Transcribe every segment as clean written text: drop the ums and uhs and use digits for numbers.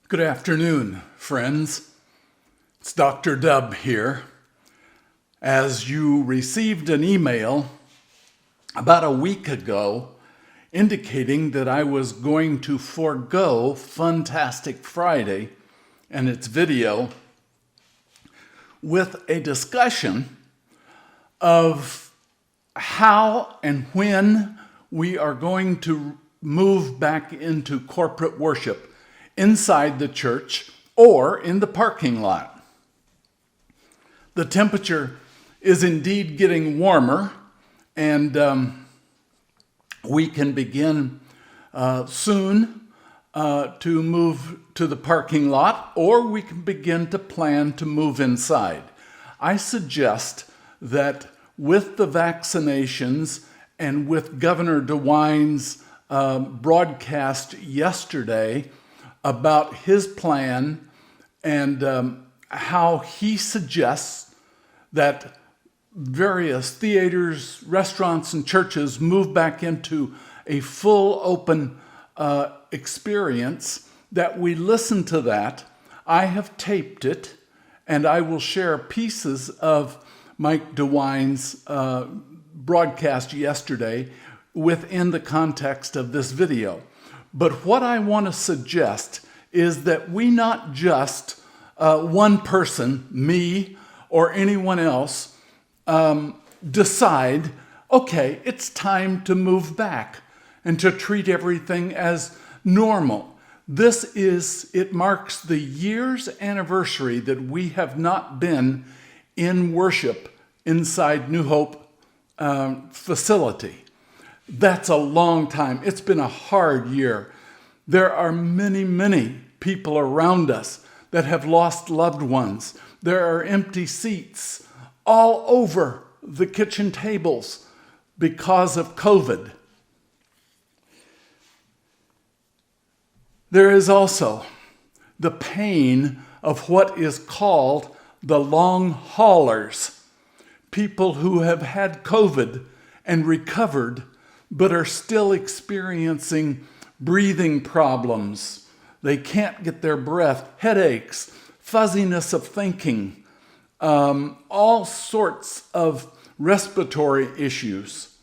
Good afternoon, friends. It's Dr. Dub here. As you received an email about a week ago indicating that I was going to forego Funtastic Friday and its video with a discussion of how and when we are going to move back into corporate worship inside the church or in the parking lot. The temperature is indeed getting warmer, and we can begin soon to move to the parking lot, or we can begin to plan to move inside. I suggest that with the vaccinations and with Governor DeWine's broadcast yesterday about his plan and how he suggests that various theaters, restaurants, and churches move back into a full open experience, that we listen to that. I have taped it, and I will share pieces of Mike DeWine's broadcast yesterday within the context of this video. But what I want to suggest is that we not just one person, me or anyone else, decide, okay, it's time to move back and to treat everything as normal. It marks the year's anniversary that we have not been in worship inside New Hope facility. That's a long time. It's been a hard year. There are many, many people around us that have lost loved ones. There are empty seats all over the kitchen tables because of COVID. There is also the pain of what is called the long haulers, people who have had COVID and recovered but are still experiencing breathing problems. They can't get their breath, headaches, fuzziness of thinking, all sorts of respiratory issues.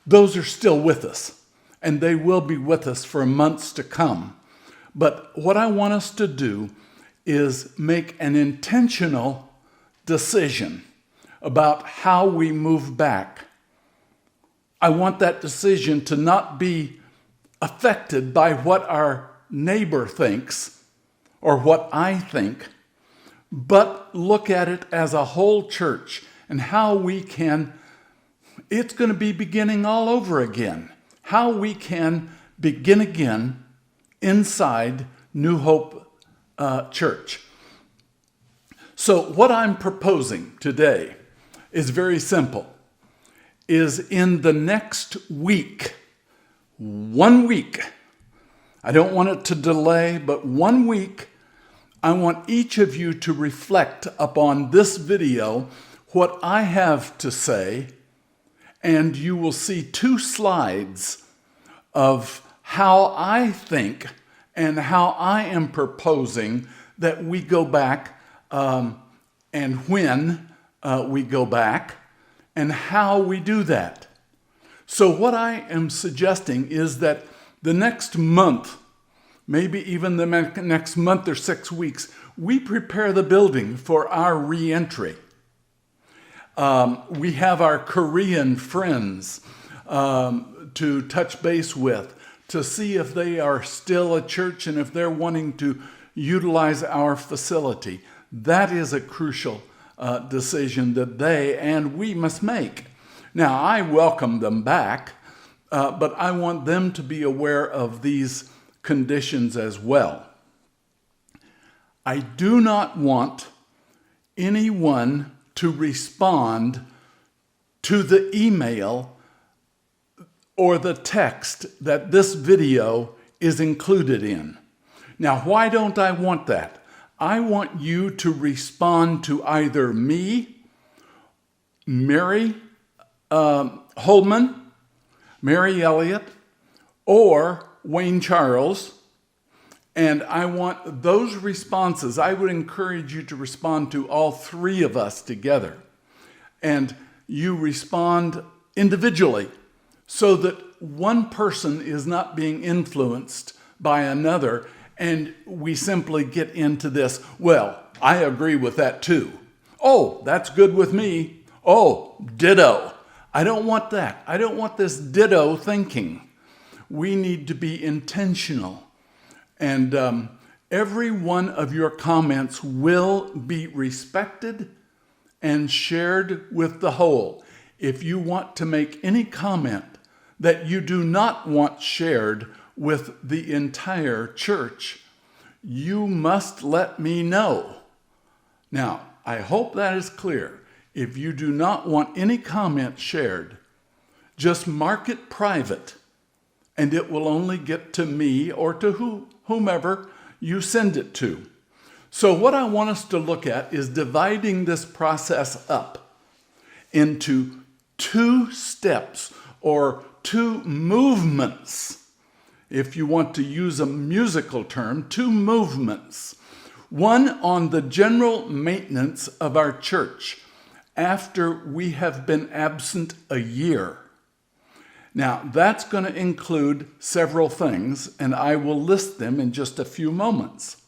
Those are still with us, and they will be with us for months to come. But what I want us to do is make an intentional decision about how we move back. I want that decision to not be affected by what our neighbor thinks or what I think, but look at it as a whole church and how we can, it's going to be beginning all over again, how we can begin again inside New Hope Church. So what I'm proposing today is very simple. Is in the next week, 1 week, I don't want it to delay, but 1 week, I want each of you to reflect upon this video, what I have to say, and you will see 2 slides of how I think and how I am proposing that we go back and when we go back, and how we do that. So what I am suggesting is that the next month, maybe even the next month or 6 weeks, we prepare the building for our re-entry. We have our Korean friends to touch base with, to see if they are still a church and if they're wanting to utilize our facility. That is a crucial decision that they and we must make. Now, I welcome them back, but I want them to be aware of these conditions as well. I do not want anyone to respond to the email or the text that this video is included in. Now, why don't I want that? I want you to respond to either me, Mary Holman, Mary Elliott, or Wayne Charles, And I want those responses. I would encourage you to respond to all three of us together. And you respond individually so that one person is not being influenced by another. And we simply get into this, well, I agree with that too. Oh, that's good with me. Oh, ditto. I don't want that. I don't want this ditto thinking. We need to be intentional. And every one of your comments will be respected and shared with the whole. If you want to make any comment that you do not want shared with the entire church, you must let me know. Now, I hope that is clear. If you do not want any comment shared, just mark it private, and it will only get to me or to whomever you send it to. So what I want us to look at is dividing this process up into two steps or two movements. If you want to use a musical term, two movements. One on the general maintenance of our church after we have been absent a year. Now, that's going to include several things, and I will list them in just a few moments.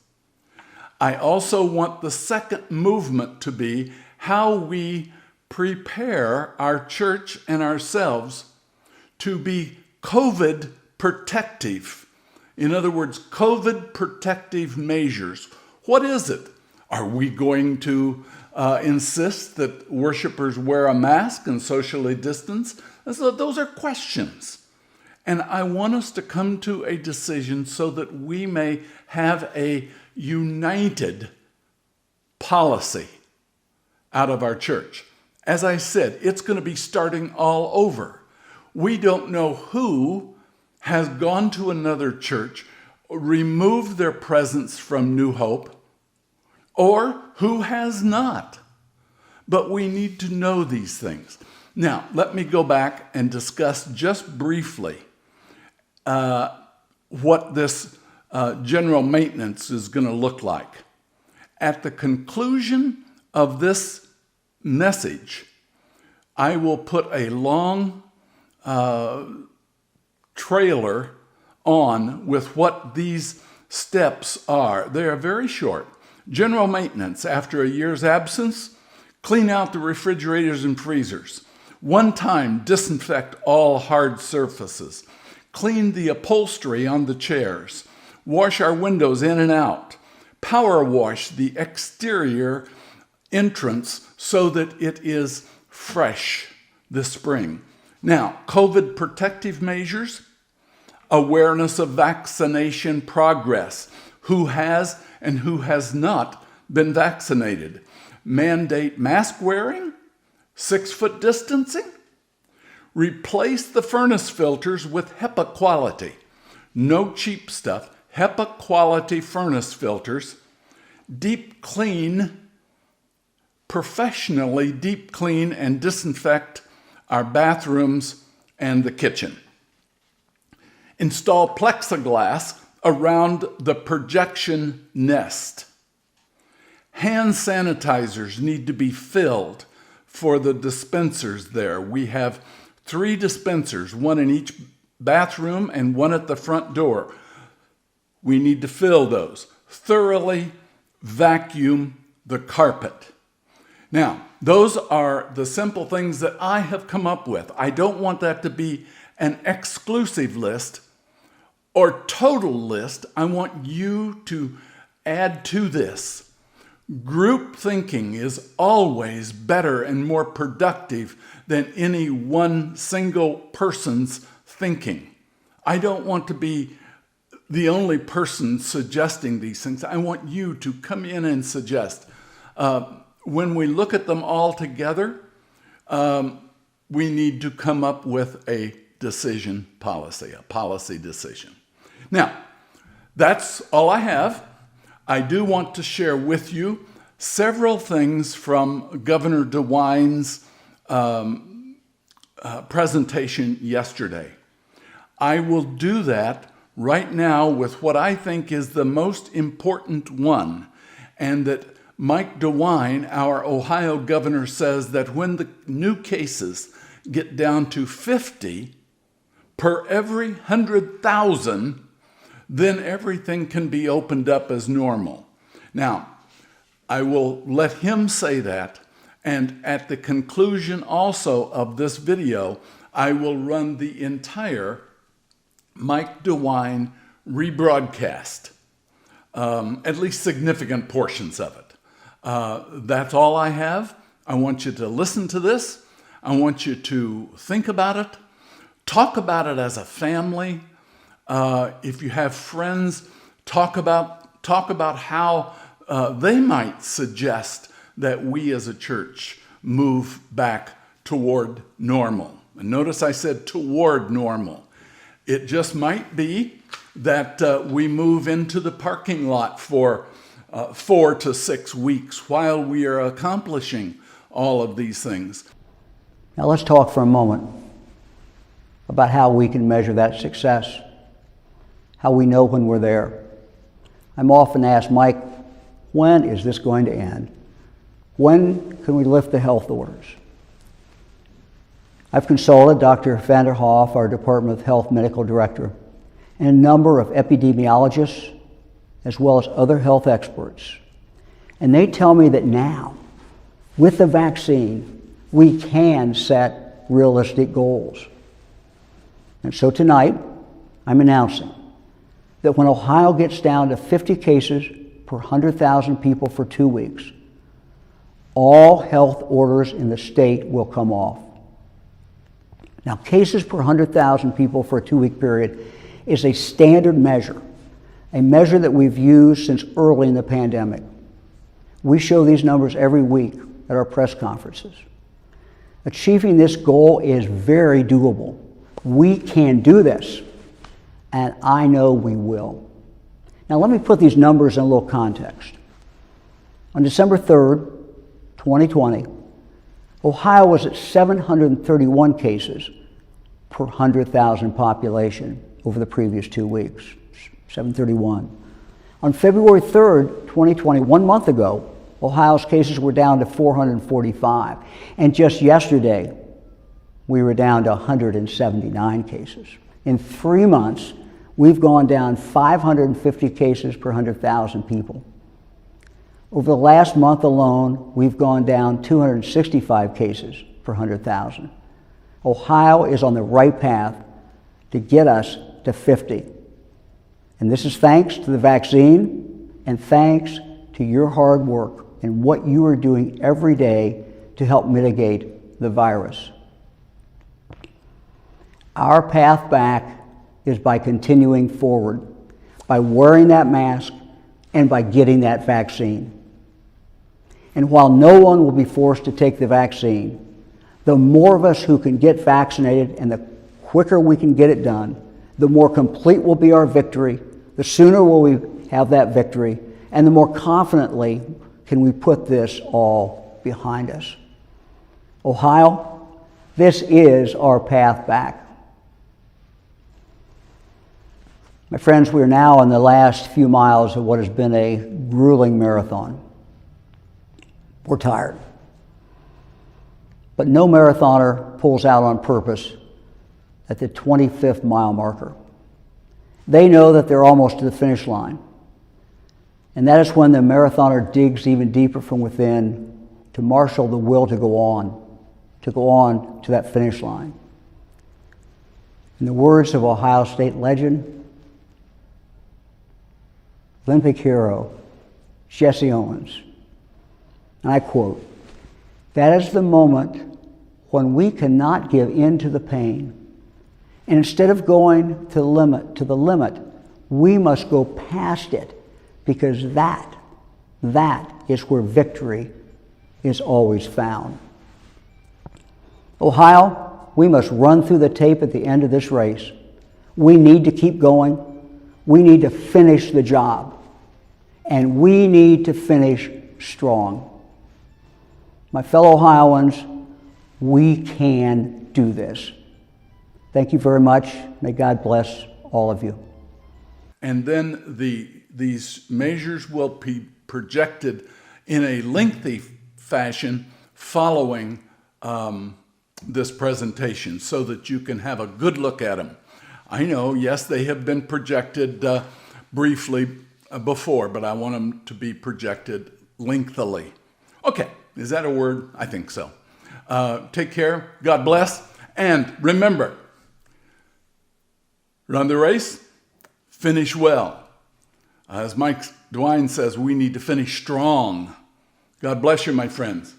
I also want the second movement to be how we prepare our church and ourselves to be COVID protective. In other words, COVID protective measures. What is it? Are we going to insist that worshipers wear a mask and socially distance? So those are questions. And I want us to come to a decision so that we may have a united policy out of our church. As I said, it's going to be starting all over. We don't know who has gone to another church, removed their presence from New Hope, or who has not. But we need to know these things. Now, let me go back and discuss just briefly what this general maintenance is going to look like. At the conclusion of this message, I will put a long trailer on with what these steps are. They are very short. General maintenance after a year's absence: clean out the refrigerators and freezers. One time, disinfect all hard surfaces. Clean the upholstery on the chairs. Wash our windows in and out. Power wash the exterior entrance so that it is fresh this spring. Now, COVID protective measures: awareness of vaccination progress. Who has and who has not been vaccinated. Mandate mask wearing, 6-foot distancing. Replace the furnace filters with HEPA quality. No cheap stuff. HEPA quality furnace filters. Deep clean, professionally deep clean and disinfect our bathrooms and the kitchen. Install plexiglass around the projection nest. Hand sanitizers need to be filled for the dispensers there. We have 3 dispensers, one in each bathroom and one at the front door. We need to fill those. Thoroughly vacuum the carpet. Now, those are the simple things that I have come up with. I don't want that to be an exclusive list or total list. I want you to add to this. Group thinking is always better and more productive than any one single person's thinking. I don't want to be the only person suggesting these things. I want you to come in and suggest. When we look at them all together, we need to come up with a decision policy, a policy decision. Now, that's all I have. I do want to share with you several things from Governor DeWine's presentation yesterday. I will do that right now with what I think is the most important one, and that Mike DeWine, our Ohio governor, says that when the new cases get down to 50 per every 100,000, then everything can be opened up as normal. Now, I will let him say that, and at the conclusion also of this video, I will run the entire Mike DeWine rebroadcast, at least significant portions of it. That's all I have. I want you to listen to this. I want you to think about it. Talk about it as a family. If you have friends, talk about how they might suggest that we as a church move back toward normal. And notice I said toward normal. It just might be that we move into the parking lot for 4 to 6 weeks while we are accomplishing all of these things. Now let's talk for a moment about how we can measure that success, how we know when we're there. I'm often asked, Mike, when is this going to end? When can we lift the health orders? I've consulted Dr. van der Hoff, our Department of Health Medical Director, and a number of epidemiologists, as well as other health experts. And they tell me that now, with the vaccine, we can set realistic goals. And so tonight, I'm announcing that when Ohio gets down to 50 cases per 100,000 people for 2 weeks, all health orders in the state will come off. Now, cases per 100,000 people for a 2-week period is a standard measure, a measure that we've used since early in the pandemic. We show these numbers every week at our press conferences. Achieving this goal is very doable. We can do this, and I know we will. Now, let me put these numbers in a little context. On December 3rd, 2020, Ohio was at 731 cases per 100,000 population over the previous 2 weeks, 731. On February 3rd, 2020, 1 month ago, Ohio's cases were down to 445. And just yesterday, we were down to 179 cases. In 3 months, we've gone down 550 cases per 100,000 people. Over the last month alone, we've gone down 265 cases per 100,000. Ohio is on the right path to get us to 50. And this is thanks to the vaccine and thanks to your hard work and what you are doing every day to help mitigate the virus. Our path back is by continuing forward, by wearing that mask and by getting that vaccine. And while no one will be forced to take the vaccine, the more of us who can get vaccinated and the quicker we can get it done, the more complete will be our victory, the sooner will we have that victory, and the more confidently can we put this all behind us. Ohio, this is our path back. My friends, we are now in the last few miles of what has been a grueling marathon. We're tired. But no marathoner pulls out on purpose at the 25th mile marker. They know that they're almost to the finish line. And that is when the marathoner digs even deeper from within to marshal the will to go on to that finish line. In the words of Ohio State legend, Olympic hero Jesse Owens, and I quote, "That is the moment when we cannot give in to the pain. And instead of going to the limit, we must go past it, because that is where victory is always found." Ohio, we must run through the tape at the end of this race. We need to keep going. We need to finish the job. And we need to finish strong. My fellow Ohioans, we can do this. Thank you very much. May God bless all of you. And then these measures will be projected in a lengthy fashion following this presentation so that you can have a good look at them. I know, yes, they have been projected briefly before, but I want them to be projected lengthily. Okay, is that a word? I think so. Take care, God bless, and remember, run the race, finish well. As Mike Dwine says, we need to finish strong. God bless you, my friends.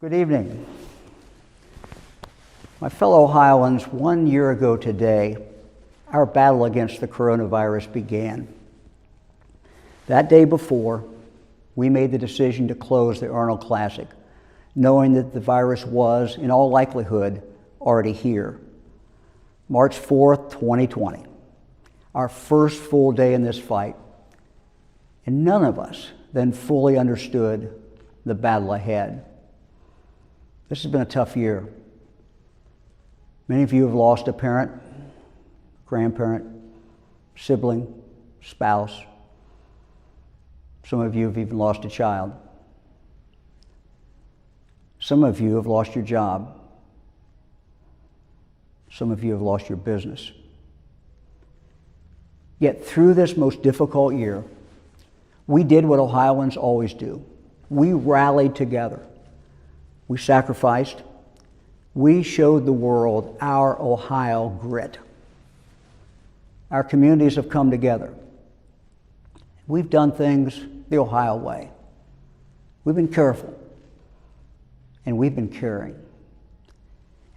Good evening. My fellow Ohioans, 1 year ago today, our battle against the coronavirus began. That day before, we made the decision to close the Arnold Classic, knowing that the virus was, in all likelihood, already here. March 4th, 2020, our first full day in this fight, and none of us then fully understood the battle ahead. This has been a tough year. Many of you have lost a parent, grandparent, sibling, spouse. Some of you have even lost a child. Some of you have lost your job. Some of you have lost your business. Yet through this most difficult year, we did what Ohioans always do. We rallied together. We sacrificed. We showed the world our Ohio grit. Our communities have come together. We've done things the Ohio way. We've been careful, and we've been caring.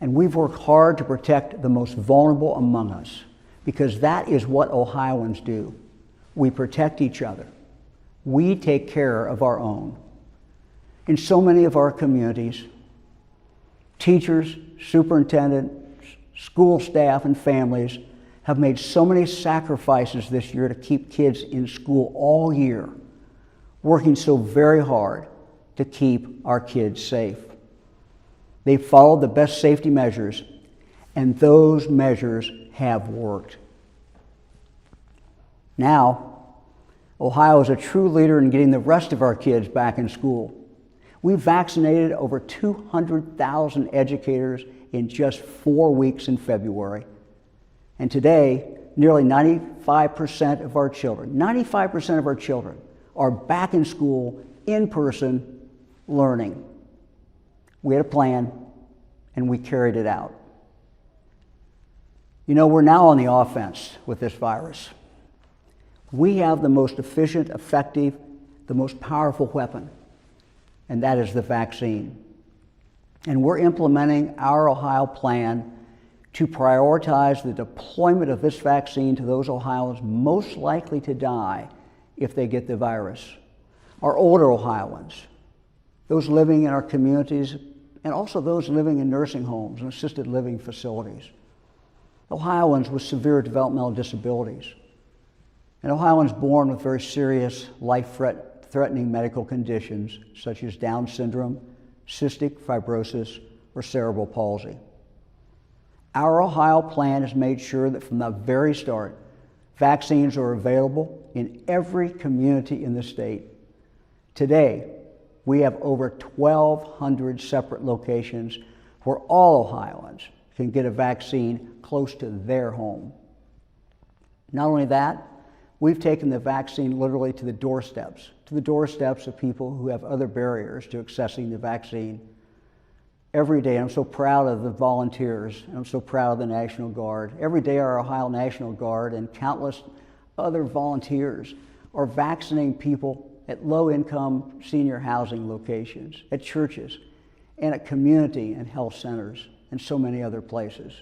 And we've worked hard to protect the most vulnerable among us, because that is what Ohioans do. We protect each other. We take care of our own. In so many of our communities, teachers, superintendents, school staff, and families have made so many sacrifices this year to keep kids in school all year, working so very hard to keep our kids safe. They've followed the best safety measures, and those measures have worked. Now, Ohio is a true leader in getting the rest of our kids back in school. We vaccinated over 200,000 educators in just 4 weeks in February. And today, nearly 95% of our children are back in school, in person, learning. We had a plan, and we carried it out. You know, we're now on the offense with this virus. We have the most efficient, effective, the most powerful weapon, and that is the vaccine. And we're implementing our Ohio plan to prioritize the deployment of this vaccine to those Ohioans most likely to die if they get the virus. Our older Ohioans, those living in our communities, and also those living in nursing homes and assisted living facilities. Ohioans with severe developmental disabilities, and Ohioans born with very serious life-threatening medical conditions such as Down syndrome, cystic fibrosis, or cerebral palsy. Our Ohio plan has made sure that from the very start, vaccines are available in every community in the state. Today, we have over 1,200 separate locations where all Ohioans can get a vaccine close to their home. Not only that, we've taken the vaccine literally to the doorsteps of people who have other barriers to accessing the vaccine. Every day, I'm so proud of the volunteers, and I'm so proud of the National Guard. Every day, our Ohio National Guard and countless other volunteers are vaccinating people at low-income senior housing locations, at churches, and at community and health centers, and so many other places.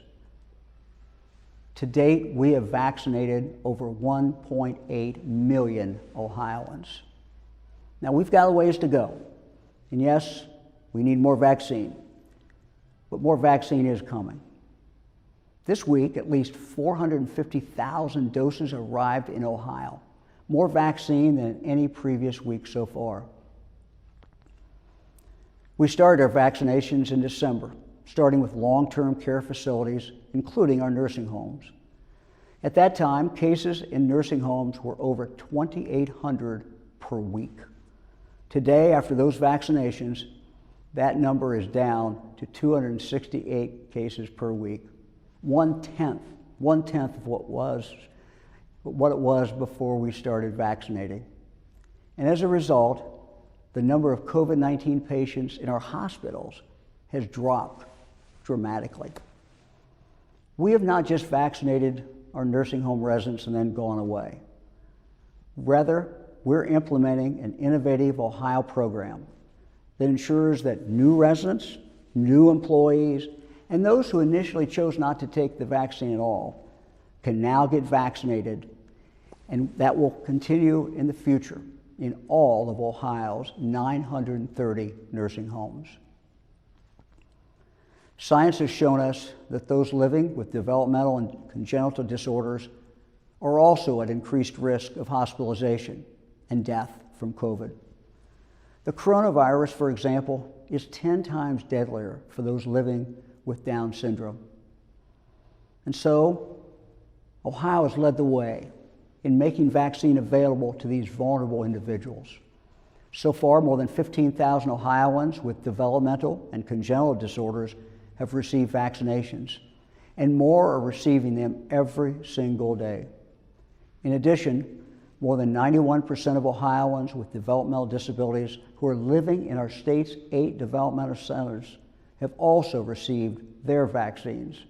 To date, we have vaccinated over 1.8 million Ohioans. Now, we've got a ways to go. And yes, we need more vaccine. But more vaccine is coming. This week, at least 450,000 doses arrived in Ohio. More vaccine than any previous week so far. We started our vaccinations in December, starting with long-term care facilities, including our nursing homes. At that time, cases in nursing homes were over 2,800 per week. Today, after those vaccinations, that number is down to 268 cases per week, one-tenth of what it was before we started vaccinating. And as a result, the number of COVID-19 patients in our hospitals has dropped dramatically. We have not just vaccinated our nursing home residents and then gone away. Rather, we're implementing an innovative Ohio program that ensures that new residents, new employees, and those who initially chose not to take the vaccine at all can now get vaccinated, and that will continue in the future in all of Ohio's 930 nursing homes. Science has shown us that those living with developmental and congenital disorders are also at increased risk of hospitalization and death from COVID. The coronavirus, for example, is 10 times deadlier for those living with Down syndrome. And so, Ohio has led the way in making vaccine available to these vulnerable individuals. So far, more than 15,000 Ohioans with developmental and congenital disorders have received vaccinations, and more are receiving them every single day. In addition, more than 91% of Ohioans with developmental disabilities who are living in our state's 8 developmental centers have also received their vaccines.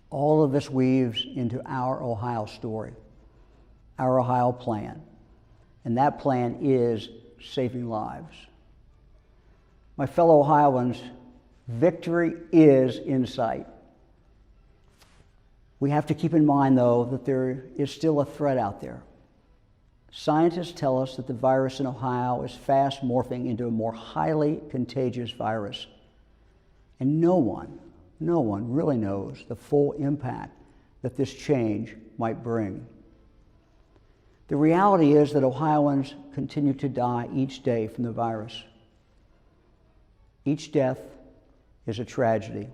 All of this weaves into our Ohio story, our Ohio plan, and that plan is saving lives. My fellow Ohioans, victory is in sight. We have to keep in mind, though, that there is still a threat out there. Scientists tell us that the virus in Ohio is fast morphing into a more highly contagious virus. And no one really knows the full impact that this change might bring. The reality is that Ohioans continue to die each day from the virus. Each death is a tragedy.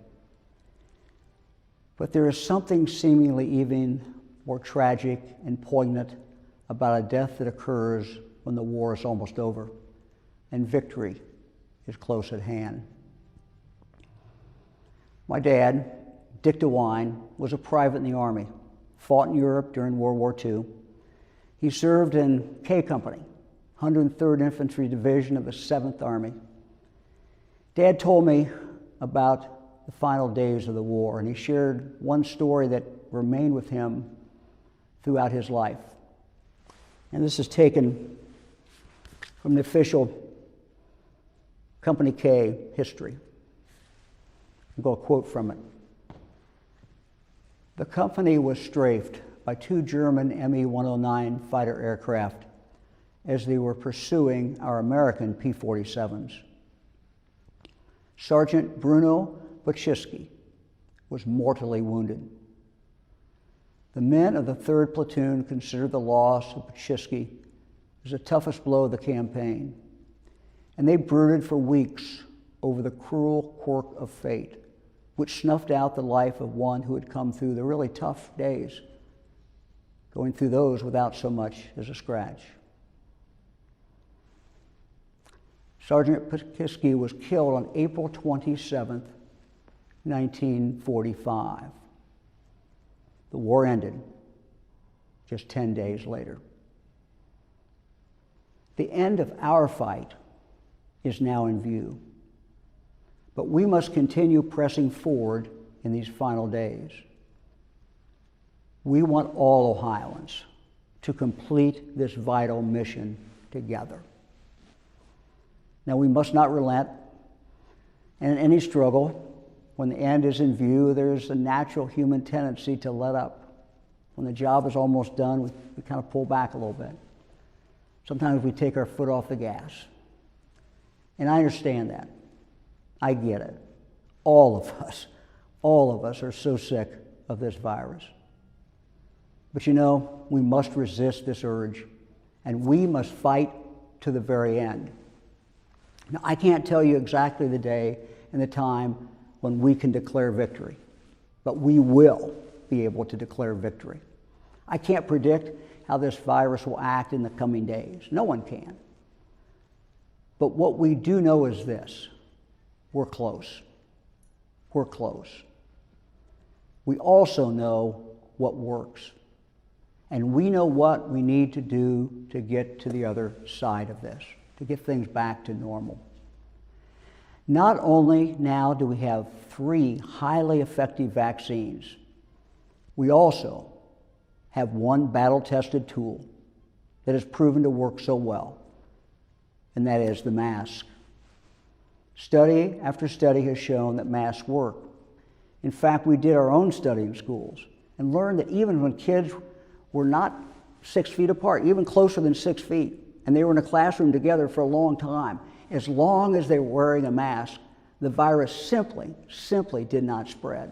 But there is something seemingly even more tragic and poignant about a death that occurs when the war is almost over and victory is close at hand. My dad, Dick DeWine, was a private in the Army, fought in Europe during World War II. He served in K Company, 103rd Infantry Division of the 7th Army. Dad told me about the final days of the war, and he shared one story that remained with him throughout his life. And this is taken from the official Company K history. I'll go a quote from it. The company was strafed by 2 German Me-109 fighter aircraft as they were pursuing our American P-47s. Sergeant Bruno Boczewski was mortally wounded. The men of the 3rd Platoon considered the loss of Boczewski as the toughest blow of the campaign, and they brooded for weeks over the cruel quirk of fate, which snuffed out the life of one who had come through the really tough days, going through those without so much as a scratch. Sergeant Boczewski was killed on April 27th, 1945. The war ended, just 10 days later. The end of our fight is now in view, but we must continue pressing forward in these final days. We want all Ohioans to complete this vital mission together. Now, we must not relent, and in any struggle, when the end is in view, there's a natural human tendency to let up. When the job is almost done, we kind of pull back a little bit. Sometimes we take our foot off the gas. And I understand that. I get it. All of us are so sick of this virus. But you know, we must resist this urge, and we must fight to the very end. Now, I can't tell you exactly the day and the time when we can declare victory, but we will be able to declare victory. I can't predict how this virus will act in the coming days. No one can. But what we do know is this: we're close. We're close. We also know what works. And we know what we need to do to get to the other side of this, to get things back to normal. Not only now do we have 3 highly effective vaccines, we also have one battle-tested tool that has proven to work so well, and that is the mask. Study after study has shown that masks work. In fact, we did our own study in schools and learned that even when kids were not 6 feet apart, even closer than 6 feet, and they were in a classroom together for a long time, as long as they were wearing a mask, the virus simply did not spread.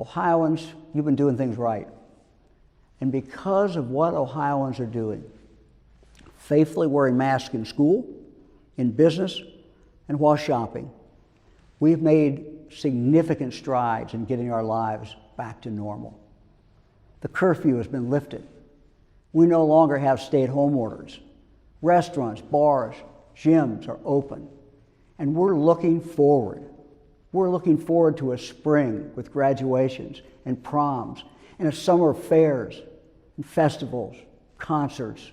Ohioans, you've been doing things right. And because of what Ohioans are doing, faithfully wearing masks in school, in business, and while shopping, we've made significant strides in getting our lives back to normal. The curfew has been lifted. We no longer have stay-at-home orders. Restaurants, bars, gyms are open. And we're looking forward. We're looking forward to a spring with graduations and proms and a summer of fairs and festivals, concerts,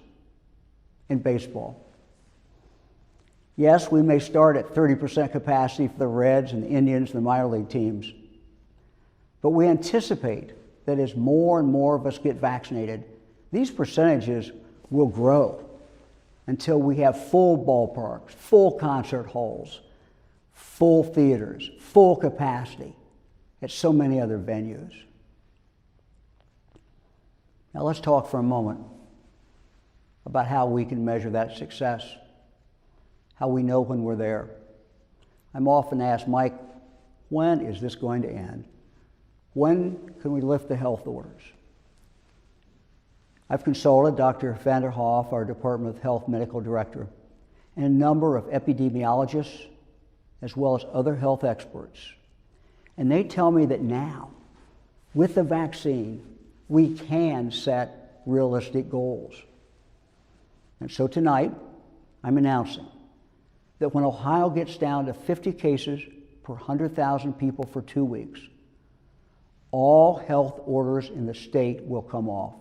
and baseball. Yes, we may start at 30% capacity for the Reds and the Indians and the minor league teams, but we anticipate that as more and more of us get vaccinated, these percentages will grow until we have full ballparks, full concert halls, full theaters, full capacity at so many other venues. Now let's talk for a moment about how we can measure that success, how we know when we're there. I'm often asked, Mike, when is this going to end? When can we lift the health orders? I've consulted Dr. Vander Hoff, our Department of Health Medical Director, and a number of epidemiologists, as well as other health experts. And they tell me that now, with the vaccine, we can set realistic goals. And so tonight, I'm announcing that when Ohio gets down to 50 cases per 100,000 people for 2 weeks, all health orders in the state will come off.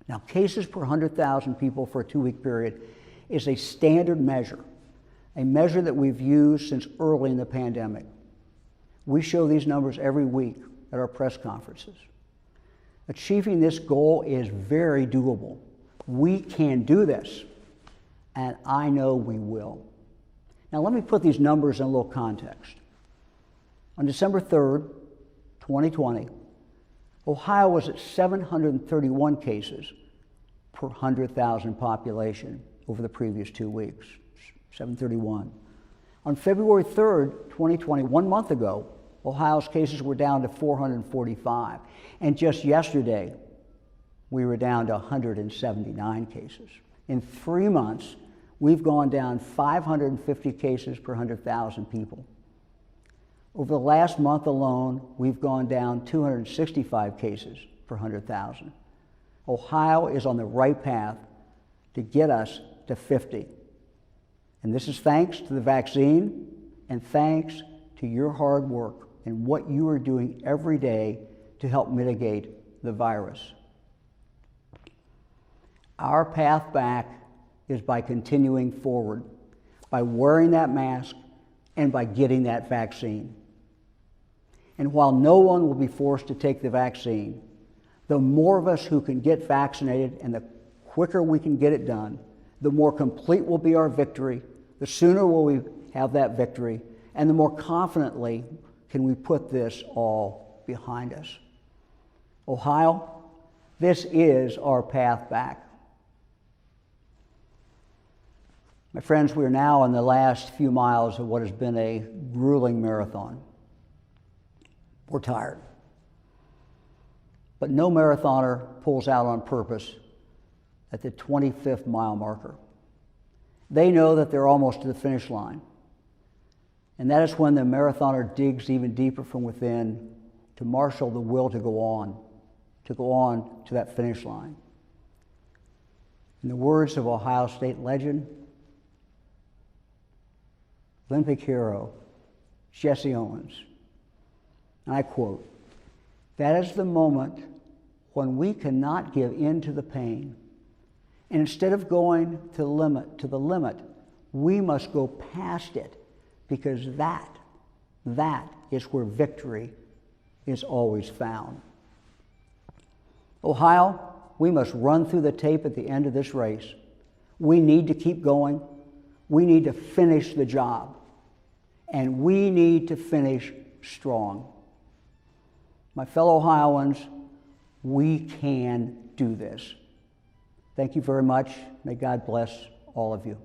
Now, cases per 100,000 people for a 2-week period is a standard measure, a measure that we've used since early in the pandemic. We show these numbers every week at our press conferences. Achieving this goal is very doable. We can do this, and I know we will. Now, let me put these numbers in a little context. On December 3rd, 2020, Ohio was at 731 cases per 100,000 population over the previous 2 weeks, 731. On February 3rd, 2020, 1 month ago, Ohio's cases were down to 445. And just yesterday, we were down to 179 cases. In 3 months, we've gone down 550 cases per 100,000 people. Over the last month alone, we've gone down 265 cases per 100,000. Ohio is on the right path to get us to 50. And this is thanks to the vaccine and thanks to your hard work and what you are doing every day to help mitigate the virus. Our path back is by continuing forward, by wearing that mask, and by getting that vaccine. And while no one will be forced to take the vaccine, the more of us who can get vaccinated and the quicker we can get it done, the more complete will be our victory, the sooner will we have that victory, and the more confidently can we put this all behind us. Ohio, this is our path back. My friends, we are now in the last few miles of what has been a grueling marathon. We're tired. But no marathoner pulls out on purpose at the 25th mile marker. They know that they're almost to the finish line. And that is when the marathoner digs even deeper from within to marshal the will to go on to that finish line. In the words of Ohio State legend, Olympic hero Jesse Owens, and I quote, "That is the moment when we cannot give in to the pain, and instead of going to the limit, we must go past it, because that is where victory is always found." Ohio, we must run through the tape at the end of this race. We need to keep going. We need to finish the job. And we need to finish strong. My fellow Ohioans, we can do this. Thank you very much. May God bless all of you.